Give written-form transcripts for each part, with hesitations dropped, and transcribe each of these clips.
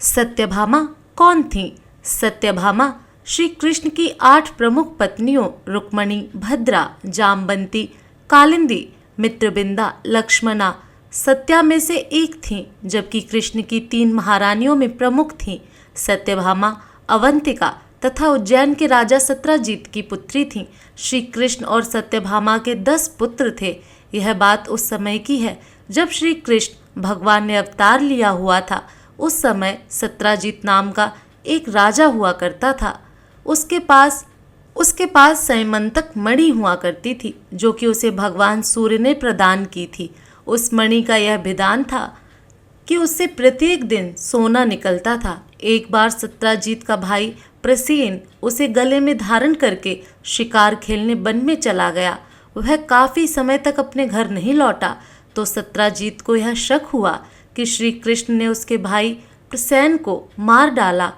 सत्यभामा कौन थी? सत्यभामा श्री कृष्ण की 8 प्रमुख पत्नियों रुक्मणी, भद्रा, जामवंती, कालिंदी, मित्रबिंदा, लक्ष्मणा, सत्या में से एक थीं, जबकि कृष्ण की 3 महारानियों में प्रमुख थीं। सत्यभामा अवंतिका तथा उज्जैन के राजा सत्राजीत की पुत्री थीं। श्री कृष्ण और सत्यभामा के 10 पुत्र थे। यह बात उस समय की है जब श्री कृष्ण भगवान ने अवतार लिया हुआ था। उस समय सत्राजीत नाम का एक राजा हुआ करता था। उसके पास सैमंतक मणि हुआ करती थी, जो कि उसे भगवान सूर्य ने प्रदान की थी। उस मणि का यह विधान था कि उससे प्रत्येक दिन सोना निकलता था। एक बार सत्राजीत का भाई प्रसेन उसे गले में धारण करके शिकार खेलने वन में चला गया। वह काफी समय तक अपने घर नहीं लौटा, तो सत्राजीत को यह शक हुआ कि श्री कृष्ण ने उसके भाई प्रसेन को मार डाला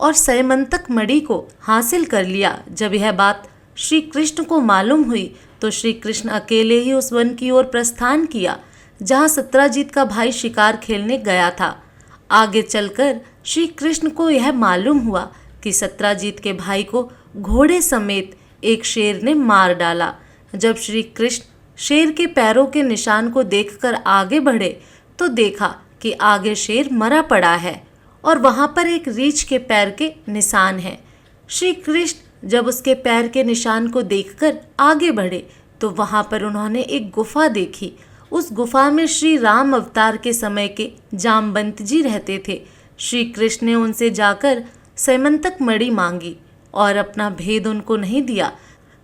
और सैमंतक मणि को हासिल कर लिया। जब यह बात श्री कृष्ण को मालूम हुई तो श्री कृष्ण अकेले ही उस वन की ओर प्रस्थान किया जहाँ सत्राजीत का भाई शिकार खेलने गया था। आगे चलकर श्री कृष्ण को यह मालूम हुआ कि सत्राजीत के भाई को घोड़े समेत एक शेर ने मार डाला। जब श्री कृष्ण शेर के पैरों के निशान को देखकर आगे बढ़े तो देखा कि आगे शेर मरा पड़ा है और वहां पर एक रीछ के पैर के निशान हैं। श्री कृष्ण जब उसके पैर के निशान को देखकर आगे बढ़े तो वहां पर उन्होंने एक गुफा देखी। उस गुफा में श्री राम अवतार के समय के जामवंत जी रहते थे। श्री कृष्ण ने उनसे जाकर सैमंतक मणि मांगी और अपना भेद उनको नहीं दिया,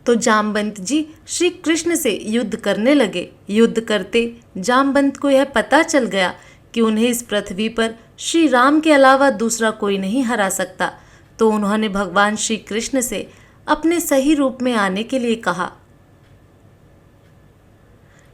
तो जामवंत जी श्री कृष्ण से युद्ध करने लगे। युद्ध करते जामवंत को यह पता चल गया कि उन्हें इस पृथ्वी पर श्री राम के अलावा दूसरा कोई नहीं हरा सकता, तो उन्होंने भगवान श्री कृष्ण से अपने सही रूप में आने के लिए कहा।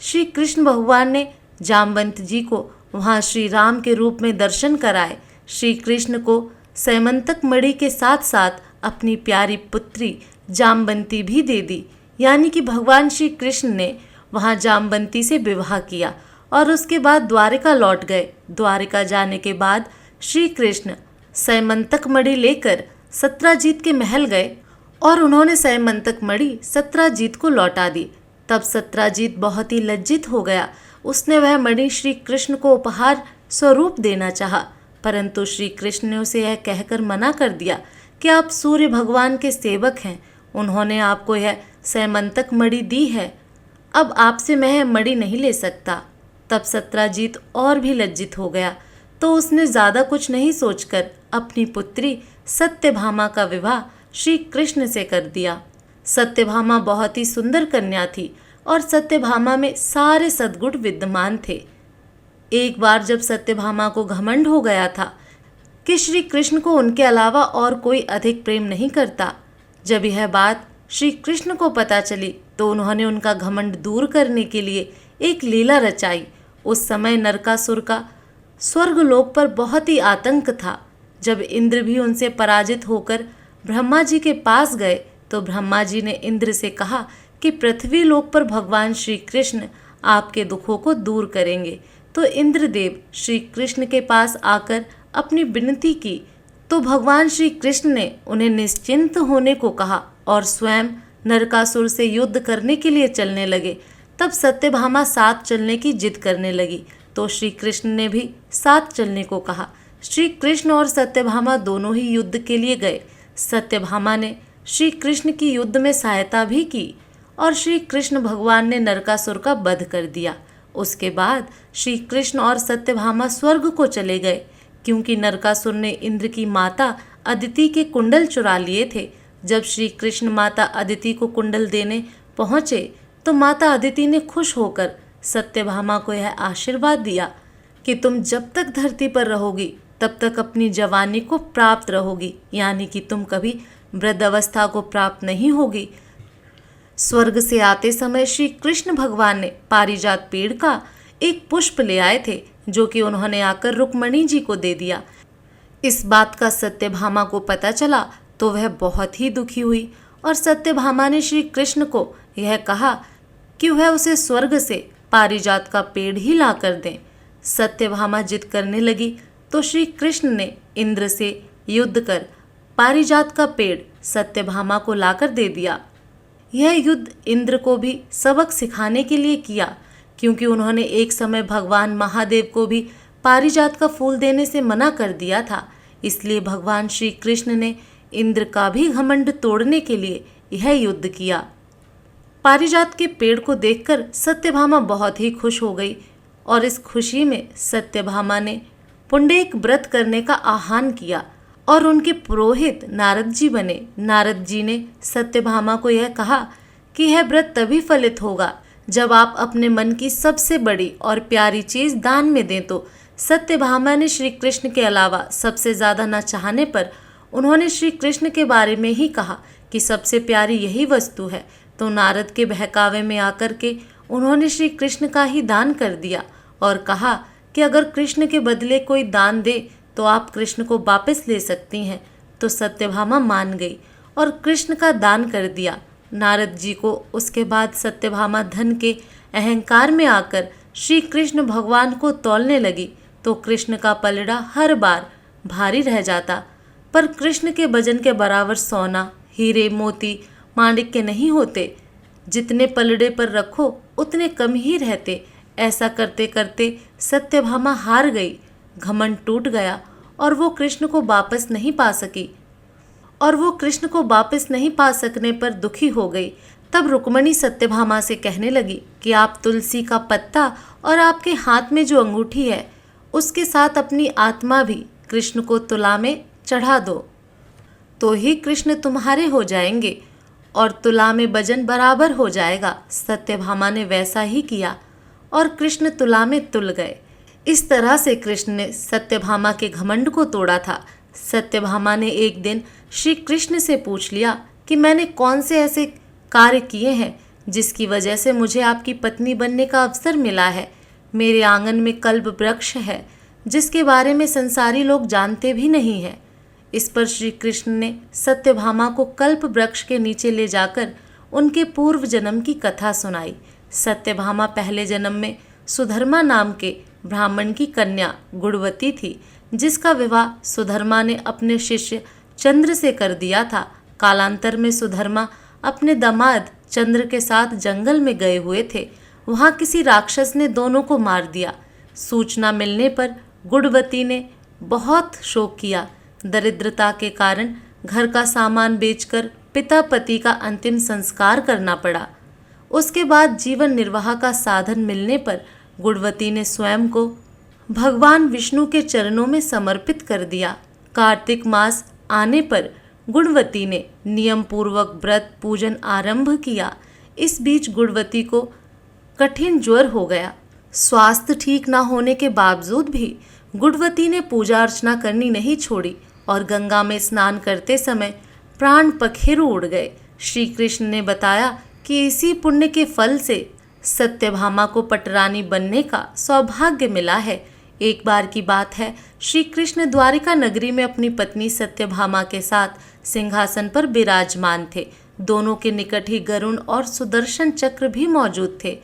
श्री कृष्ण भगवान ने जामवंत जी को वहां श्री राम के रूप में दर्शन कराए। श्री कृष्ण को सैमंतक मणि के साथ साथ अपनी प्यारी पुत्री जामवंती भी दे दी, यानी कि भगवान श्री कृष्ण ने वहां जामवंती से विवाह किया और उसके बाद द्वारिका लौट गए। द्वारिका जाने के बाद श्री कृष्ण सैमंतक मणि लेकर सत्राजीत के महल गए और उन्होंने सैमंतक मणि सत्राजीत को लौटा दी। तब सत्राजीत बहुत ही लज्जित हो गया। उसने वह मणि श्री कृष्ण को उपहार स्वरूप देना चाहा, परंतु श्री कृष्ण ने उसे यह कहकर मना कर दिया कि आप सूर्य भगवान के सेवक हैं, उन्होंने आपको यह सैमंतक मणि दी है, अब आपसे मैं यह मणि नहीं ले सकता। तब सत्राजीत और भी लज्जित हो गया, तो उसने ज़्यादा कुछ नहीं सोचकर अपनी पुत्री सत्यभामा का विवाह श्री कृष्ण से कर दिया। सत्यभामा बहुत ही सुंदर कन्या थी और सत्यभामा में सारे सद्गुण विद्यमान थे। एक बार जब सत्यभामा को घमंड हो गया था कि श्री कृष्ण को उनके अलावा और कोई अधिक प्रेम नहीं करता, जब यह बात श्री कृष्ण को पता चली तो उन्होंने उनका घमंड दूर करने के लिए एक लीला रचाई। उस समय नरकासुर का स्वर्गलोक पर बहुत ही आतंक था। जब इंद्र भी उनसे पराजित होकर ब्रह्मा जी के पास गए तो ब्रह्मा जी ने इंद्र से कहा कि पृथ्वी लोक पर भगवान श्री कृष्ण आपके दुखों को दूर करेंगे। तो इंद्रदेव श्री कृष्ण के पास आकर अपनी विनती की तो भगवान श्री कृष्ण ने उन्हें निश्चिंत होने को कहा और स्वयं नरकासुर से युद्ध करने के लिए चलने लगे। तब सत्यभामा साथ चलने की जिद करने लगी, तो श्री कृष्ण ने भी साथ चलने को कहा। श्री कृष्ण और सत्यभामा दोनों ही युद्ध के लिए गए। सत्यभामा ने श्री कृष्ण की युद्ध में सहायता भी की और श्री कृष्ण भगवान ने नरकासुर का वध कर दिया। उसके बाद श्री कृष्ण और सत्यभामा स्वर्ग को चले गए, क्योंकि नरकासुर ने इंद्र की माता अदिति के कुंडल चुरा लिए थे। जब श्री कृष्ण माता अदिति को कुंडल देने पहुँचे तो माता अदिति ने खुश होकर सत्यभामा को यह आशीर्वाद दिया कि तुम जब तक धरती पर रहोगी तब तक अपनी जवानी को प्राप्त रहोगी, यानी कि तुम कभी वृद्ध अवस्था को प्राप्त नहीं होगी। स्वर्ग से आते समय श्री कृष्ण भगवान ने पारिजात पेड़ का एक पुष्प ले आए थे, जो कि उन्होंने आकर रुक्मणी जी को दे दिया। इस बात का सत्यभामा को पता चला तो वह बहुत ही दुखी हुई और सत्यभामा ने श्री कृष्ण को यह कहा कि वह उसे स्वर्ग से पारिजात का पेड़ ही ला कर दें। सत्यभामा जिद करने लगी तो श्री कृष्ण ने इंद्र से युद्ध कर पारिजात का पेड़ सत्यभामा को लाकर दे दिया। यह युद्ध इंद्र को भी सबक सिखाने के लिए किया, क्योंकि उन्होंने एक समय भगवान महादेव को भी पारिजात का फूल देने से मना कर दिया था। इसलिए भगवान श्री कृष्ण ने इंद्र का भी घमंड तोड़ने के लिए यह युद्ध किया। पारिजात के पेड़ को देखकर सत्यभामा बहुत ही खुश हो गई और इस खुशी में सत्यभामा ने पुंडरीक व्रत करने का आह्वान किया और उनके पुरोहित नारद जी बने। नारद जी ने सत्यभामा को यह कहा कि यह व्रत तभी फलित होगा जब आप अपने मन की सबसे बड़ी और प्यारी चीज दान में दें। तो सत्यभामा ने श्री कृष्ण के अलावा सबसे ज्यादा न चाहने पर उन्होंने श्री कृष्ण के बारे में ही कहा कि सबसे प्यारी यही वस्तु है। तो नारद के बहकावे में आकर के उन्होंने श्री कृष्ण का ही दान कर दिया और कहा कि अगर कृष्ण के बदले कोई दान दे तो आप कृष्ण को वापस ले सकती हैं। तो सत्यभामा मान गई और कृष्ण का दान कर दिया। नारद जी को उसके बाद सत्यभामा धन के अहंकार में आकर श्री कृष्ण भगवान को तौलने लगी तो कृष्ण का पलड़ा हर बार भारी रह जाता, पर कृष्ण के वजन के बराबर सोना, हीरे, मोती, माणिक्य नहीं होते। जितने पलड़े पर रखो उतने कम ही रहते। ऐसा करते करते सत्यभामा हार गई, घमंड टूट गया और वो कृष्ण को वापस नहीं पा सकने पर दुखी हो गई। तब रुक्मणी सत्यभामा से कहने लगी कि आप तुलसी का पत्ता और आपके हाथ में जो अंगूठी है उसके साथ अपनी आत्मा भी कृष्ण को तुला में चढ़ा दो, तो ही कृष्ण तुम्हारे हो जाएंगे और तुला में वजन बराबर हो जाएगा। सत्यभामा ने वैसा ही किया और कृष्ण तुला में तुल गए। इस तरह से कृष्ण ने सत्यभामा के घमंड को तोड़ा था। सत्यभामा ने एक दिन श्री कृष्ण से पूछ लिया कि मैंने कौन से ऐसे कार्य किए हैं जिसकी वजह से मुझे आपकी पत्नी बनने का अवसर मिला है। मेरे आंगन में कल्प वृक्ष है जिसके बारे में संसारी लोग जानते भी नहीं हैं। इस पर श्री कृष्ण ने सत्यभामा को कल्प वृक्ष के नीचे ले जाकर उनके पूर्व जन्म की कथा सुनाई। सत्यभामा पहले जन्म में सुधर्मा नाम के ब्राह्मण की कन्या गुणवती थी, जिसका विवाह सुधर्मा ने अपने शिष्य चंद्र से कर दिया था। कालांतर में सुधर्मा अपने दामाद चंद्र के साथ जंगल में गए हुए थे। वहां किसी राक्षस ने दोनों को मार दिया। सूचना मिलने पर गुणवती ने बहुत शोक किया। दरिद्रता के कारण घर का सामान बेचकर पिता पति का अंतिम संस्कार करना पड़ा। उसके बाद जीवन निर्वाह का साधन मिलने पर गुणवती ने स्वयं को भगवान विष्णु के चरणों में समर्पित कर दिया। कार्तिक मास आने पर गुणवती ने नियम पूर्वक व्रत पूजन आरंभ किया। इस बीच गुणवती को कठिन ज्वर हो गया। स्वास्थ्य ठीक न होने के बावजूद भी गुणवती ने पूजा अर्चना करनी नहीं छोड़ी और गंगा में स्नान करते समय प्राण पखेरु उड़ गए। श्री कृष्ण ने बताया कि इसी पुण्य के फल से सत्यभामा को पटरानी बनने का सौभाग्य मिला है। एक बार की बात है, श्री कृष्ण द्वारिका नगरी में अपनी पत्नी सत्यभामा के साथ सिंहासन पर विराजमान थे। दोनों के निकट ही गरुण और सुदर्शन चक्र भी मौजूद थे,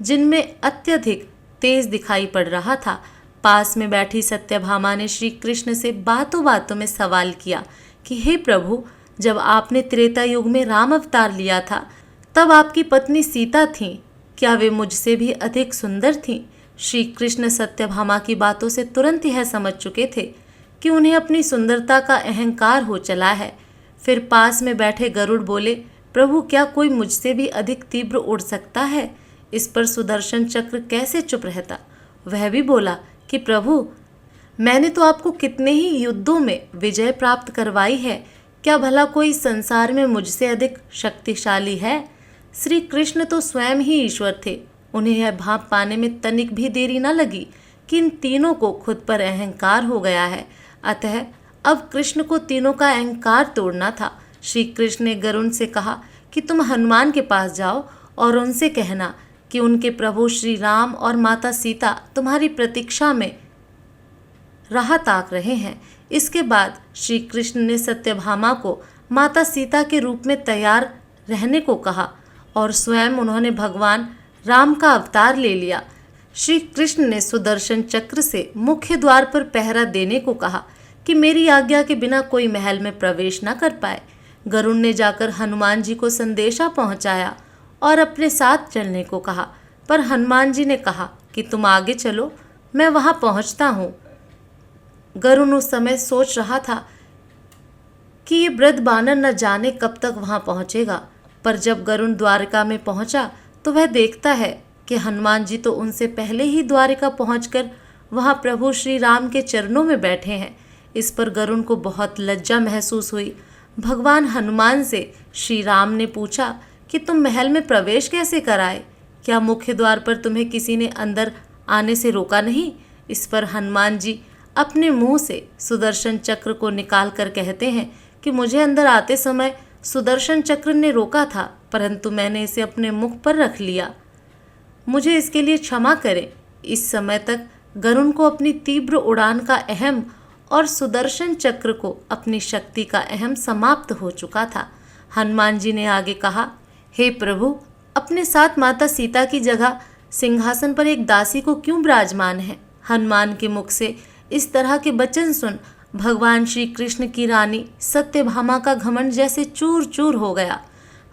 जिनमें अत्यधिक तेज दिखाई पड़ रहा था। पास में बैठी सत्यभामा ने श्री कृष्ण से बातों बातों में सवाल किया कि हे प्रभु, जब आपने त्रेता युग में राम अवतार लिया था तब आपकी पत्नी सीता थीं, क्या वे मुझसे भी अधिक सुंदर थीं? श्री कृष्ण सत्यभामा की बातों से तुरंत यह समझ चुके थे कि उन्हें अपनी सुंदरता का अहंकार हो चला है। फिर पास में बैठे गरुड़ बोले, प्रभु, क्या कोई मुझसे भी अधिक तीव्र उड़ सकता है? इस पर सुदर्शन चक्र कैसे चुप रहता। वह भी बोला कि प्रभु, मैंने तो आपको कितने ही युद्धों में विजय प्राप्त करवाई है, क्या भला कोई संसार में मुझसे अधिक शक्तिशाली है? श्री कृष्ण तो स्वयं ही ईश्वर थे। उन्हें यह भाप पाने में तनिक भी देरी न लगी कि इन तीनों को खुद पर अहंकार हो गया है। अतः अब कृष्ण को तीनों का अहंकार तोड़ना था। श्री कृष्ण ने गरुण से कहा कि तुम हनुमान के पास जाओ और उनसे कहना कि उनके प्रभु श्री राम और माता सीता तुम्हारी प्रतीक्षा में राह ताक रहे हैं। इसके बाद श्री कृष्ण ने सत्यभामा को माता सीता के रूप में तैयार रहने को कहा और स्वयं उन्होंने भगवान राम का अवतार ले लिया। श्री कृष्ण ने सुदर्शन चक्र से मुख्य द्वार पर पहरा देने को कहा कि मेरी आज्ञा के बिना कोई महल में प्रवेश न कर पाए। गरुड़ ने जाकर हनुमान जी को संदेशा पहुंचाया और अपने साथ चलने को कहा, पर हनुमान जी ने कहा कि तुम आगे चलो, मैं वहां पहुंचता हूँ। गरुड़ उस समय सोच रहा था कि ये वृद्ध बानर न जाने कब तक वहां पहुंचेगा, पर जब गरुड़ द्वारिका में पहुंचा तो वह देखता है कि हनुमान जी तो उनसे पहले ही द्वारिका पहुंचकर वहां प्रभु श्री राम के चरणों में बैठे हैं। इस पर गरुड़ को बहुत लज्जा महसूस हुई। भगवान हनुमान से श्री राम ने पूछा कि तुम महल में प्रवेश कैसे कराए? क्या मुख्य द्वार पर तुम्हें किसी ने अंदर आने से रोका नहीं? इस पर हनुमान जी अपने मुंह से सुदर्शन चक्र को निकाल कर कहते हैं कि मुझे अंदर आते समय सुदर्शन चक्र ने रोका था, परंतु मैंने इसे अपने मुख पर रख लिया। मुझे इसके लिए क्षमा करें। इस समय तक गरुड़ को अपनी तीव्र उड़ान का अहम और सुदर्शन चक्र को अपनी शक्ति का अहम समाप्त हो चुका था। हनुमान जी ने आगे कहा, हे प्रभु, अपने साथ माता सीता की जगह सिंहासन पर एक दासी को क्यों विराजमान है? हनुमान के मुख से इस तरह के वचन सुन भगवान श्री कृष्ण की रानी सत्यभामा का घमंड जैसे चूर चूर हो गया।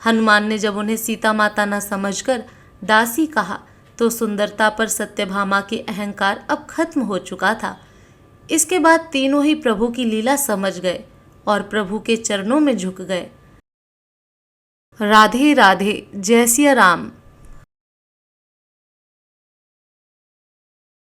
हनुमान ने जब उन्हें सीता माता न समझकर दासी कहा तो सुंदरता पर सत्यभामा के अहंकार अब खत्म हो चुका था। इसके बाद तीनों ही प्रभु की लीला समझ गए और प्रभु के चरणों में झुक गए। राधे राधे, जय सिया राम।